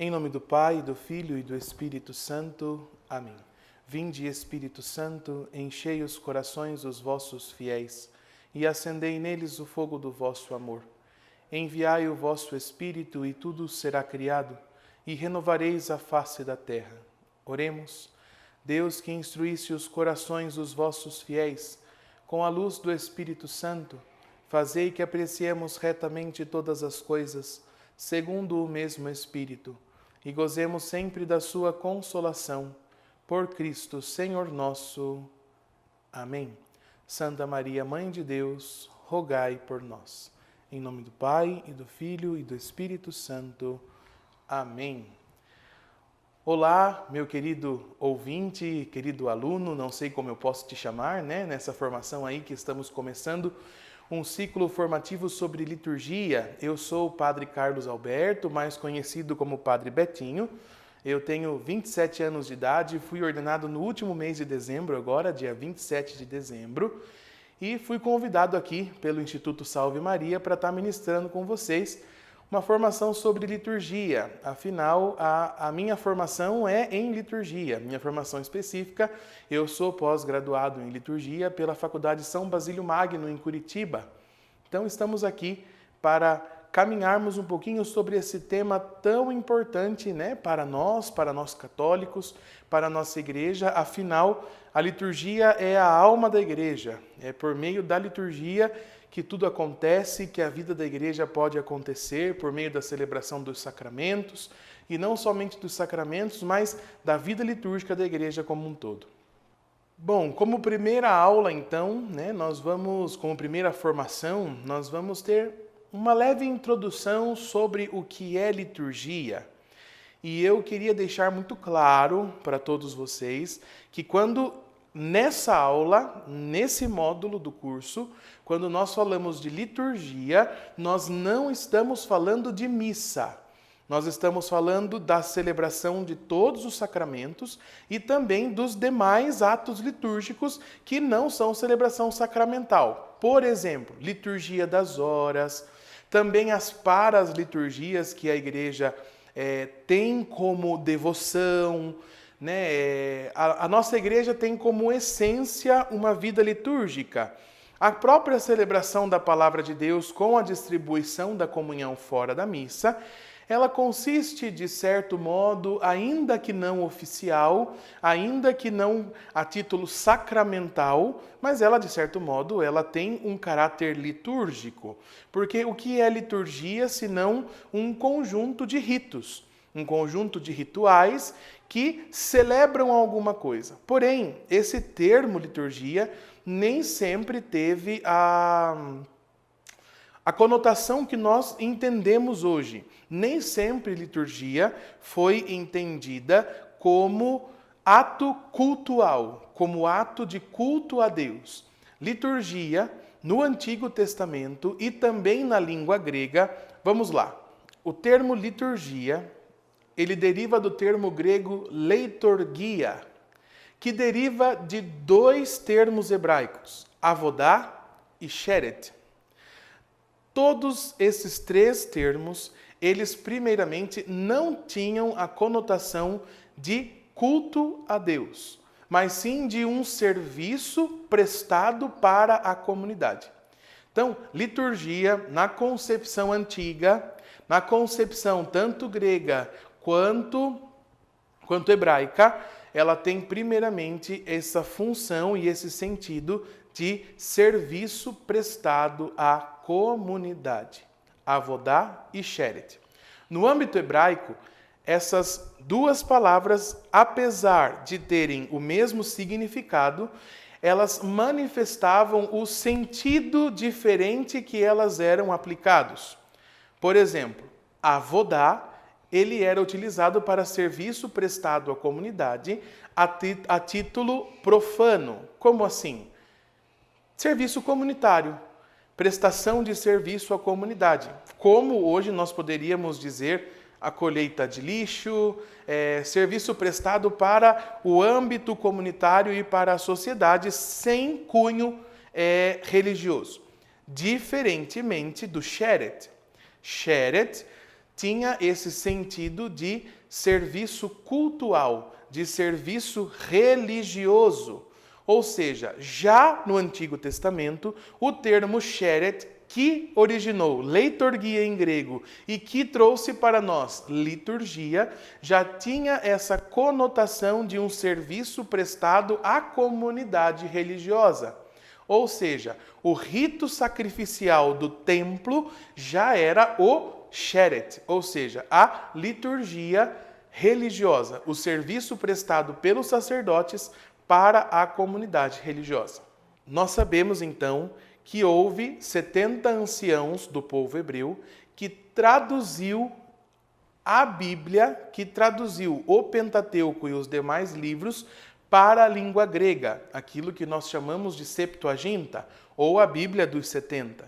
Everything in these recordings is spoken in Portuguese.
Em nome do Pai, do Filho e do Espírito Santo. Amém. Vinde, Espírito Santo, enchei os corações dos vossos fiéis e acendei neles o fogo do vosso amor. Enviai o vosso Espírito e tudo será criado, e renovareis a face da terra. Oremos. Deus, que instruísse os corações dos vossos fiéis, com a luz do Espírito Santo, fazei que apreciemos retamente todas as coisas, segundo o mesmo Espírito, e gozemos sempre da sua consolação. Por Cristo, Senhor nosso. Amém. Santa Maria, Mãe de Deus, rogai por nós. Em nome do Pai, e do Filho, e do Espírito Santo. Amém. Olá, meu querido ouvinte, querido aluno, não sei como eu posso te chamar, né? Nessa formação aí que estamos começando, um ciclo formativo sobre liturgia. Eu sou o Padre Carlos Alberto, mais conhecido como Padre Betinho. Eu tenho 27 anos de idade, fui ordenado no último mês de dezembro, agora, dia 27 de dezembro, e fui convidado aqui pelo Instituto Salve Maria para estar ministrando com vocês uma formação sobre liturgia. Afinal, a minha formação é em liturgia, minha formação específica. Eu sou pós-graduado em liturgia pela Faculdade São Basílio Magno, em Curitiba. Então, estamos aqui para caminharmos um pouquinho sobre esse tema tão importante, né, para nós católicos, para a nossa igreja. Afinal, a liturgia é a alma da igreja. É por meio da liturgia que tudo acontece, que a vida da igreja pode acontecer, por meio da celebração dos sacramentos, e não somente dos sacramentos, mas da vida litúrgica da igreja como um todo. Bom, como primeira aula, então, né, como primeira formação, nós vamos ter uma leve introdução sobre o que é liturgia. E eu queria deixar muito claro para todos vocês que nessa aula, nesse módulo do curso, quando nós falamos de liturgia, nós não estamos falando de missa. Nós estamos falando da celebração de todos os sacramentos e também dos demais atos litúrgicos que não são celebração sacramental. Por exemplo, liturgia das horas, também as parasliturgias que a igreja tem como devoção, né? A nossa igreja tem como essência uma vida litúrgica. A própria celebração da palavra de Deus com a distribuição da comunhão fora da missa, ela consiste, de certo modo, ainda que não oficial, ainda que não a título sacramental, mas ela, de certo modo, ela tem um caráter litúrgico. Porque o que é liturgia, senão um conjunto de ritos, um conjunto de rituais que celebram alguma coisa. Porém, esse termo liturgia nem sempre teve a conotação que nós entendemos hoje. Nem sempre liturgia foi entendida como ato cultual, como ato de culto a Deus. Liturgia, no Antigo Testamento e também na língua grega, vamos lá. O termo liturgia, ele deriva do termo grego leiturgia, que deriva de dois termos hebraicos, avodá e sheret. Todos esses três termos, eles primeiramente não tinham a conotação de culto a Deus, mas sim de um serviço prestado para a comunidade. Então, liturgia, na concepção antiga, na concepção tanto grega quanto hebraica, ela tem primeiramente essa função e esse sentido de serviço prestado à comunidade. Avodá e sheret. No âmbito hebraico, essas duas palavras, apesar de terem o mesmo significado, elas manifestavam o sentido diferente que elas eram aplicados. Por exemplo, avodá, ele era utilizado para serviço prestado à comunidade a título profano. Como assim? Serviço comunitário, prestação de serviço à comunidade. Como hoje nós poderíamos dizer a colheita de lixo, serviço prestado para o âmbito comunitário e para a sociedade sem cunho religioso. Diferentemente do sheret. Sheret tinha esse sentido de serviço cultual, de serviço religioso. Ou seja, já no Antigo Testamento, o termo sheret, que originou leiturgia em grego e que trouxe para nós liturgia, já tinha essa conotação de um serviço prestado à comunidade religiosa. Ou seja, o rito sacrificial do templo já era o sheret, ou seja, a liturgia religiosa, o serviço prestado pelos sacerdotes para a comunidade religiosa. Nós sabemos então que houve 70 anciãos do povo hebreu que traduziu a Bíblia, que traduziu o Pentateuco e os demais livros para a língua grega, aquilo que nós chamamos de Septuaginta, ou a Bíblia dos 70.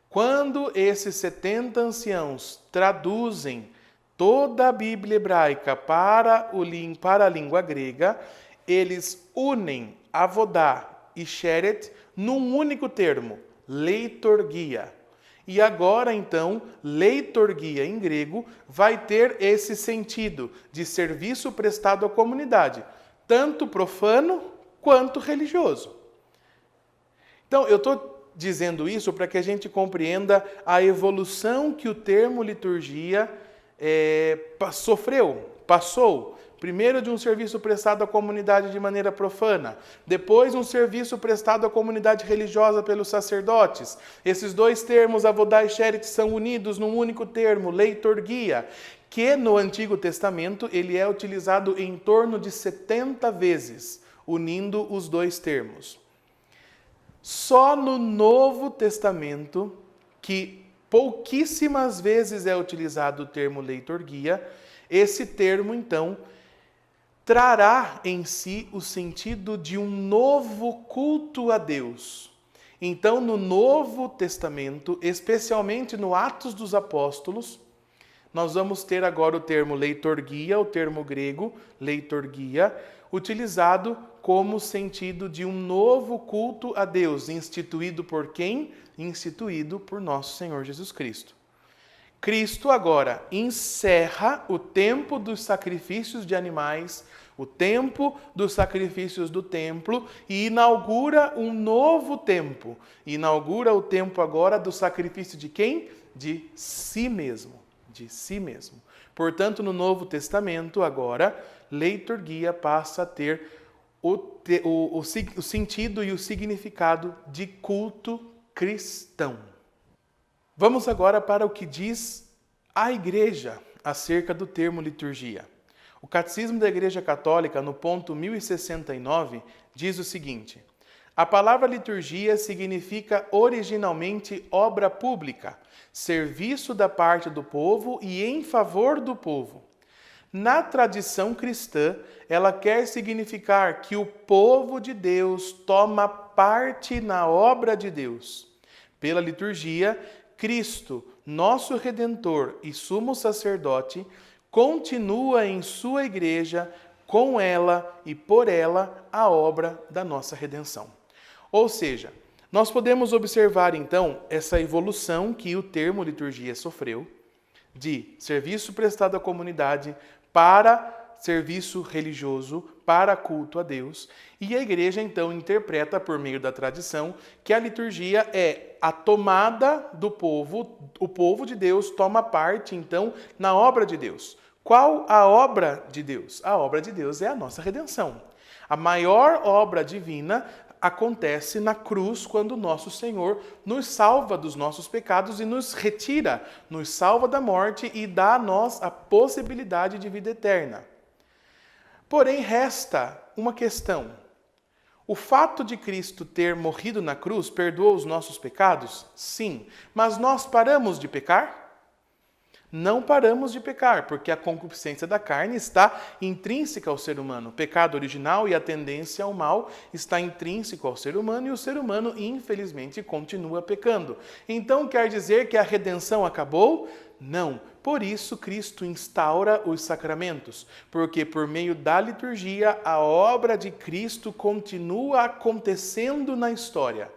Quando esses 70 anciãos traduzem toda a Bíblia hebraica para a língua grega, eles unem avodá e sheret num único termo, leiturgia. E agora, então, leiturgia em grego vai ter esse sentido de serviço prestado à comunidade, tanto profano quanto religioso. Então, eu estou dizendo isso para que a gente compreenda a evolução que o termo liturgia passou. Primeiro de um serviço prestado à comunidade de maneira profana, depois um serviço prestado à comunidade religiosa pelos sacerdotes. Esses dois termos, avodá e sheret, são unidos num único termo, leiturgia, que no Antigo Testamento ele é utilizado em torno de 70 vezes, unindo os dois termos. Só no Novo Testamento, que pouquíssimas vezes é utilizado o termo leiturgia, esse termo, então, trará em si o sentido de um novo culto a Deus. Então, no Novo Testamento, especialmente no Atos dos Apóstolos, nós vamos ter agora o termo leiturgia, o termo grego leiturgia, utilizado como sentido de um novo culto a Deus, instituído por quem? Instituído por nosso Senhor Jesus Cristo. Cristo agora encerra o tempo dos sacrifícios de animais, o tempo dos sacrifícios do templo e inaugura um novo tempo. Inaugura o tempo agora do sacrifício de quem? De si mesmo. De si mesmo. Portanto, no Novo Testamento, agora, leiturgia passa a ter o sentido e o significado de culto cristão. Vamos agora para o que diz a Igreja acerca do termo liturgia. O Catecismo da Igreja Católica, no ponto 1069, diz o seguinte: a palavra liturgia significa originalmente obra pública, serviço da parte do povo e em favor do povo. Na tradição cristã, ela quer significar que o povo de Deus toma parte na obra de Deus. Pela liturgia, Cristo, nosso Redentor e sumo sacerdote, continua em sua igreja, com ela e por ela, a obra da nossa redenção. Ou seja, nós podemos observar então essa evolução que o termo liturgia sofreu, de serviço prestado à comunidade para serviço religioso, para culto a Deus, e a igreja então interpreta por meio da tradição que a liturgia é a tomada do povo, o povo de Deus toma parte então na obra de Deus. Qual a obra de Deus? A obra de Deus é a nossa redenção. A maior obra divina acontece na cruz, quando nosso Senhor nos salva dos nossos pecados e nos retira, nos salva da morte e dá a nós a possibilidade de vida eterna. Porém, resta uma questão. O fato de Cristo ter morrido na cruz perdoou os nossos pecados? Sim. Mas nós paramos de pecar? Não paramos de pecar, porque a concupiscência da carne está intrínseca ao ser humano. O pecado original e a tendência ao mal está intrínseco ao ser humano e o ser humano, infelizmente, continua pecando. Então, quer dizer que a redenção acabou? Não. Por isso, Cristo instaura os sacramentos, porque por meio da liturgia, a obra de Cristo continua acontecendo na história.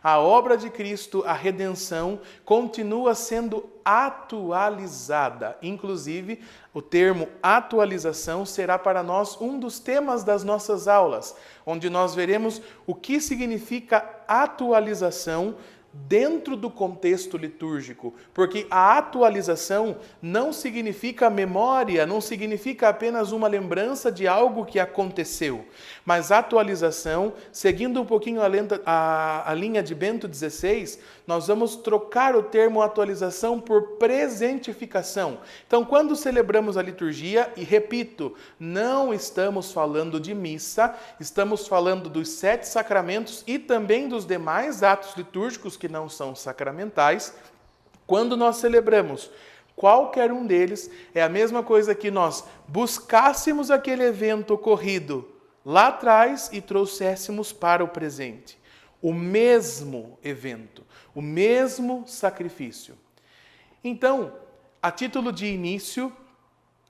A obra de Cristo, a redenção, continua sendo atualizada. Inclusive, o termo atualização será para nós um dos temas das nossas aulas, onde nós veremos o que significa atualização dentro do contexto litúrgico, porque a atualização não significa memória, não significa apenas uma lembrança de algo que aconteceu, mas atualização, seguindo um pouquinho a linha de Bento XVI, nós vamos trocar o termo atualização por presentificação. Então, quando celebramos a liturgia, e repito, não estamos falando de missa, estamos falando dos 7 sacramentos e também dos demais atos litúrgicos que não são sacramentais. Quando nós celebramos qualquer um deles, é a mesma coisa que nós buscássemos aquele evento ocorrido lá atrás e trouxéssemos para o presente. O mesmo evento, o mesmo sacrifício. Então, a título de início,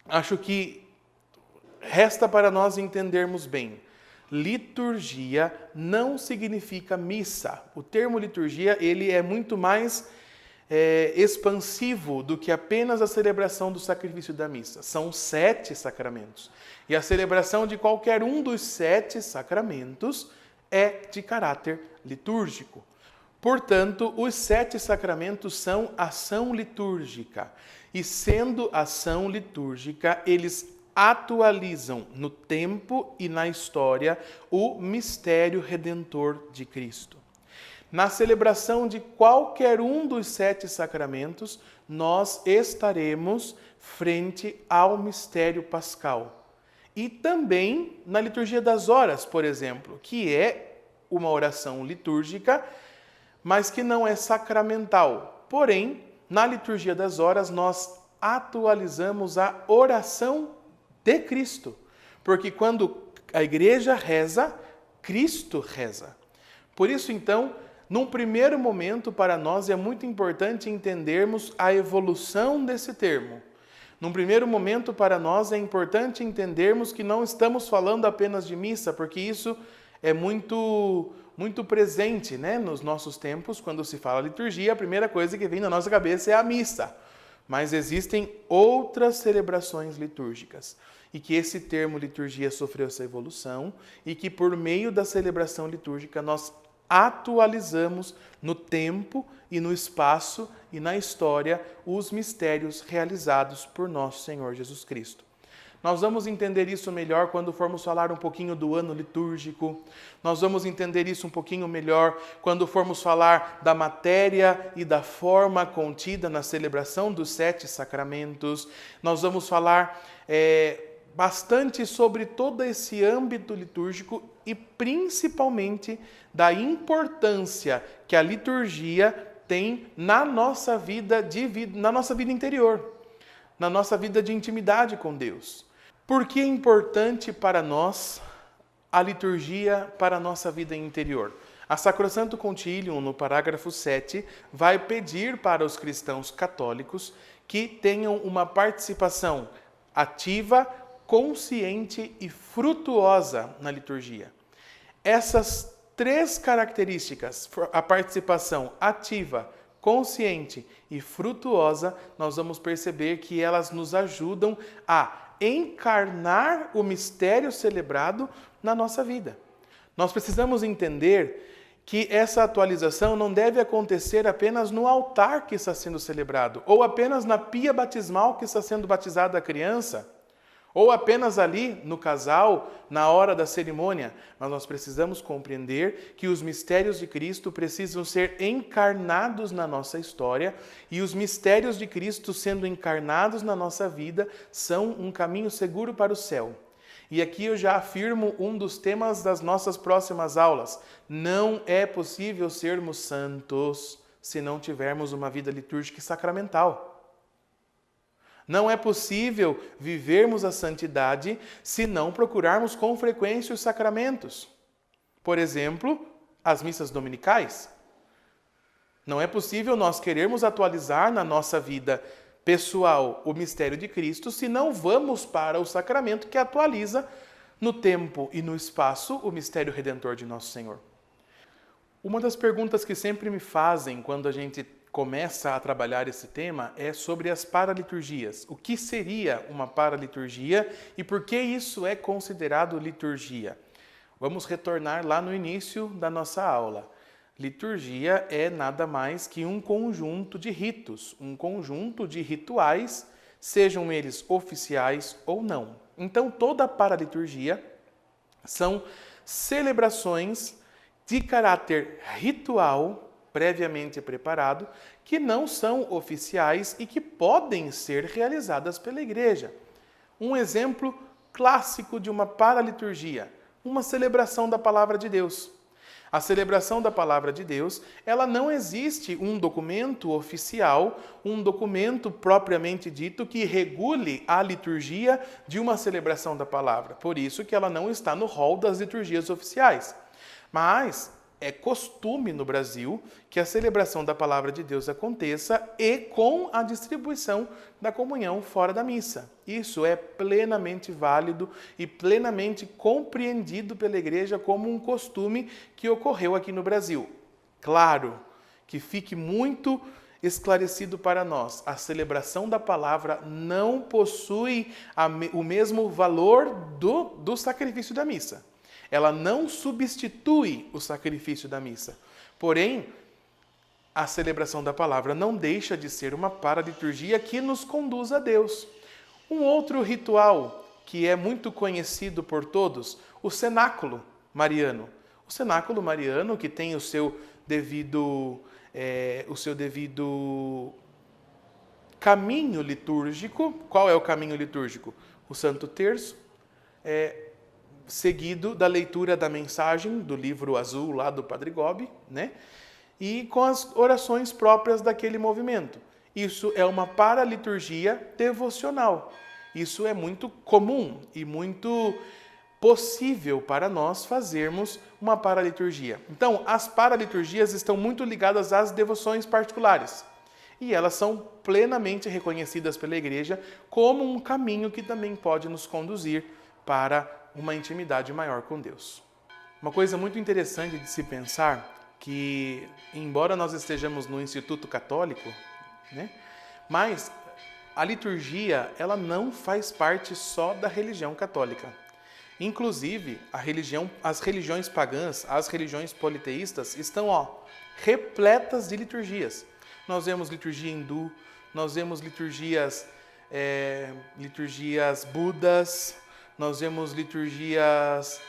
acho que resta para nós entendermos bem. Liturgia não significa missa. O termo liturgia ele é muito mais expansivo do que apenas a celebração do sacrifício da missa. São 7 sacramentos. E a celebração de qualquer um dos 7 sacramentos é de caráter litúrgico. Portanto, os 7 sacramentos são ação litúrgica. E sendo ação litúrgica, eles atualizam no tempo e na história o mistério redentor de Cristo. Na celebração de qualquer um dos 7 sacramentos, nós estaremos frente ao mistério pascal. E também na liturgia das horas, por exemplo, que é uma oração litúrgica, mas que não é sacramental. Porém, na liturgia das horas, nós atualizamos a oração de Cristo. Porque quando a igreja reza, Cristo reza. Por isso, então, num primeiro momento, para nós é muito importante entendermos a evolução desse termo. Num primeiro momento, para nós é importante entendermos que não estamos falando apenas de missa, porque isso é muito presente, né, nos nossos tempos. Quando se fala liturgia, a primeira coisa que vem na nossa cabeça é a missa. Mas existem outras celebrações litúrgicas. E que esse termo liturgia sofreu essa evolução e que por meio da celebração litúrgica nós atualizamos no tempo e no espaço e na história os mistérios realizados por nosso Senhor Jesus Cristo. Nós vamos entender isso melhor quando formos falar um pouquinho do ano litúrgico. Nós vamos entender isso um pouquinho melhor quando formos falar da matéria e da forma contida na celebração dos 7 sacramentos. Nós vamos falar bastante sobre todo esse âmbito litúrgico e principalmente da importância que a liturgia tem na nossa vida interior, na nossa vida de intimidade com Deus. Por que é importante para nós a liturgia para a nossa vida interior? A Sacrosanto Concilium, no parágrafo 7, vai pedir para os cristãos católicos que tenham uma participação ativa, consciente e frutuosa na liturgia. Essas 3 características, a participação ativa, consciente e frutuosa, nós vamos perceber que elas nos ajudam a encarnar o mistério celebrado na nossa vida. Nós precisamos entender que essa atualização não deve acontecer apenas no altar que está sendo celebrado, ou apenas na pia batismal que está sendo batizada a criança, ou apenas ali no casal, na hora da cerimônia. Mas nós precisamos compreender que os mistérios de Cristo precisam ser encarnados na nossa história e os mistérios de Cristo sendo encarnados na nossa vida são um caminho seguro para o céu. E aqui eu já afirmo um dos temas das nossas próximas aulas. Não é possível sermos santos se não tivermos uma vida litúrgica e sacramental. Não é possível vivermos a santidade se não procurarmos com frequência os sacramentos. Por exemplo, as missas dominicais. Não é possível nós querermos atualizar na nossa vida pessoal o mistério de Cristo se não vamos para o sacramento que atualiza no tempo e no espaço o mistério redentor de nosso Senhor. Uma das perguntas que sempre me fazem quando a gente começa a trabalhar esse tema é sobre as paraliturgias. O que seria uma paraliturgia e por que isso é considerado liturgia? Vamos retornar lá no início da nossa aula. Liturgia é nada mais que um conjunto de ritos, um conjunto de rituais, sejam eles oficiais ou não. Então, toda a paraliturgia são celebrações de caráter ritual, previamente preparado, que não são oficiais e que podem ser realizadas pela igreja. Um exemplo clássico de uma paraliturgia, uma celebração da palavra de Deus. A celebração da palavra de Deus, ela não existe um documento oficial, um documento propriamente dito que regule a liturgia de uma celebração da palavra. Por isso que ela não está no rol das liturgias oficiais. Mas é costume no Brasil que a celebração da palavra de Deus aconteça e com a distribuição da comunhão fora da missa. Isso é plenamente válido e plenamente compreendido pela igreja como um costume que ocorreu aqui no Brasil. Claro que fique muito esclarecido para nós, a celebração da palavra não possui o mesmo valor do sacrifício da missa. Ela não substitui o sacrifício da missa. Porém, a celebração da palavra não deixa de ser uma paraliturgia que nos conduz a Deus. Um outro ritual que é muito conhecido por todos, o cenáculo mariano. O cenáculo mariano que tem o seu devido caminho litúrgico. Qual é o caminho litúrgico? O Santo Terço, seguido da leitura da mensagem do livro azul lá do Padre Gobi, né? E com as orações próprias daquele movimento. Isso é uma paraliturgia devocional. Isso é muito comum e muito possível para nós fazermos uma paraliturgia. Então, as paraliturgias estão muito ligadas às devoções particulares. E elas são plenamente reconhecidas pela Igreja como um caminho que também pode nos conduzir para uma intimidade maior com Deus. Uma coisa muito interessante de se pensar que, embora nós estejamos no Instituto Católico, né, mas a liturgia ela não faz parte só da religião católica. Inclusive, as religiões pagãs, as religiões politeístas estão repletas de liturgias. Nós vemos liturgia hindu, nós vemos liturgias budas, nós vemos liturgias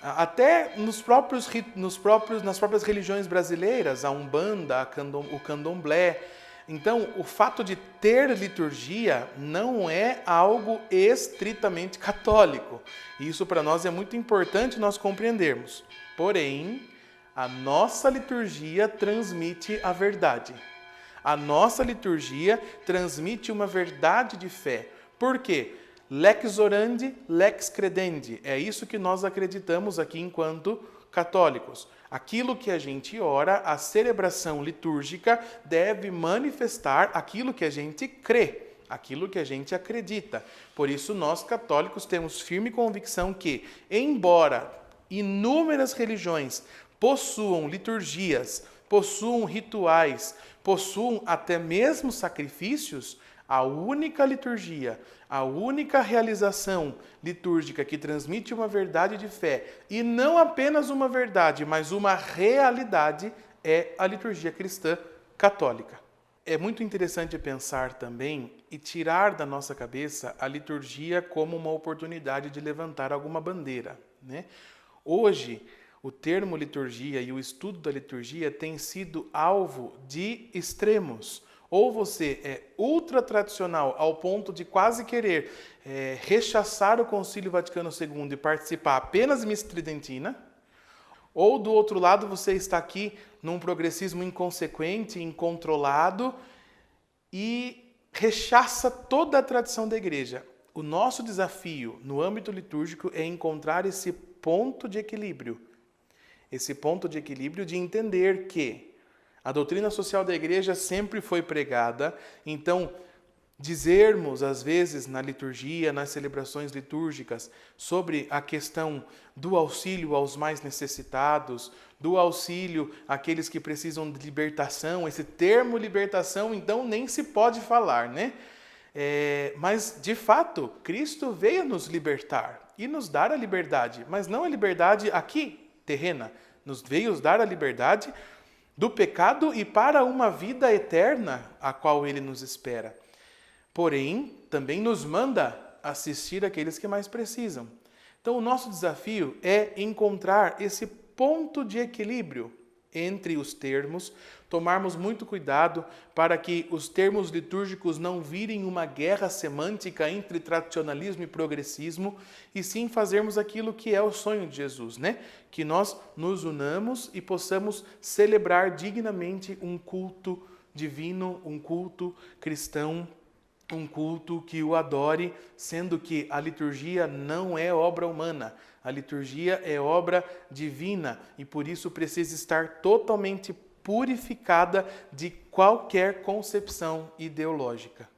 até nas próprias religiões brasileiras, a Umbanda, o Candomblé. Então, o fato de ter liturgia não é algo estritamente católico. Isso para nós é muito importante nós compreendermos. Porém, a nossa liturgia transmite a verdade. A nossa liturgia transmite uma verdade de fé. Por quê? Lex orandi, lex credendi. É isso que nós acreditamos aqui enquanto católicos. Aquilo que a gente ora, a celebração litúrgica deve manifestar aquilo que a gente crê, aquilo que a gente acredita. Por isso, nós católicos temos firme convicção que, embora inúmeras religiões possuam liturgias, possuam rituais, possuam até mesmo sacrifícios, a única liturgia, a única realização litúrgica que transmite uma verdade de fé, e não apenas uma verdade, mas uma realidade, é a liturgia cristã católica. É muito interessante pensar também e tirar da nossa cabeça a liturgia como uma oportunidade de levantar alguma bandeira, né? Hoje, o termo liturgia e o estudo da liturgia tem sido alvo de extremos. Ou você é ultra tradicional ao ponto de quase querer rechaçar o Concílio Vaticano II e participar apenas de missa tridentina, ou do outro lado você está aqui num progressismo inconsequente, incontrolado e rechaça toda a tradição da Igreja. O nosso desafio no âmbito litúrgico é encontrar esse ponto de equilíbrio. Esse ponto de equilíbrio de entender que a doutrina social da Igreja sempre foi pregada, então dizermos, às vezes, na liturgia, nas celebrações litúrgicas, sobre a questão do auxílio aos mais necessitados, do auxílio àqueles que precisam de libertação. Esse termo libertação, então, nem se pode falar, né? Mas, de fato, Cristo veio nos libertar e nos dar a liberdade, mas não a liberdade aqui, terrena. Nos veio dar a liberdade do pecado e para uma vida eterna, a qual Ele nos espera. Porém, também nos manda assistir aqueles que mais precisam. Então, o nosso desafio é encontrar esse ponto de equilíbrio entre os termos, tomarmos muito cuidado para que os termos litúrgicos não virem uma guerra semântica entre tradicionalismo e progressismo, e sim fazermos aquilo que é o sonho de Jesus, né? Que nós nos unamos e possamos celebrar dignamente um culto divino, um culto cristão, um culto que o adore, sendo que a liturgia não é obra humana, a liturgia é obra divina e por isso precisa estar totalmente purificada de qualquer concepção ideológica.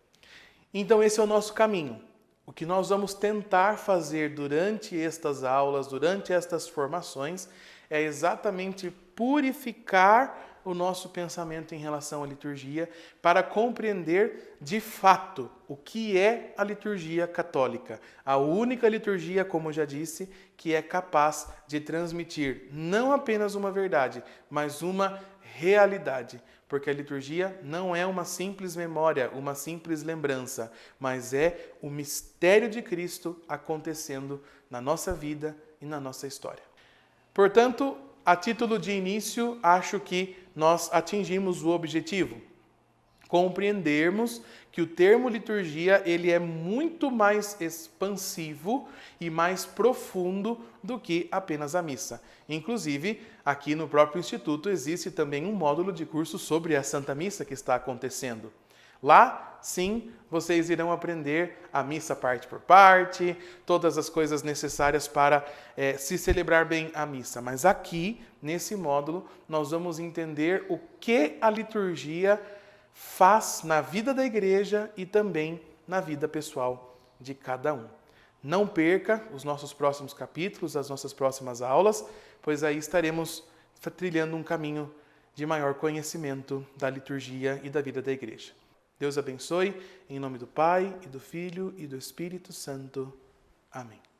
Então esse é o nosso caminho. O que nós vamos tentar fazer durante estas aulas, durante estas formações, é exatamente purificar o nosso pensamento em relação à liturgia para compreender de fato o que é a liturgia católica. A única liturgia, como já disse, que é capaz de transmitir não apenas uma verdade, mas uma realidade. Porque a liturgia não é uma simples memória, uma simples lembrança, mas é o mistério de Cristo acontecendo na nossa vida e na nossa história. Portanto, a título de início, acho que nós atingimos o objetivo. Compreendermos que o termo liturgia ele é muito mais expansivo e mais profundo do que apenas a missa. Inclusive, aqui no próprio Instituto existe também um módulo de curso sobre a Santa Missa que está acontecendo. Lá, sim, vocês irão aprender a missa parte por parte, todas as coisas necessárias para se celebrar bem a missa. Mas aqui, nesse módulo, nós vamos entender o que a liturgia faz na vida da igreja e também na vida pessoal de cada um. Não perca os nossos próximos capítulos, as nossas próximas aulas, pois aí estaremos trilhando um caminho de maior conhecimento da liturgia e da vida da igreja. Deus abençoe, em nome do Pai, e do Filho, e do Espírito Santo. Amém.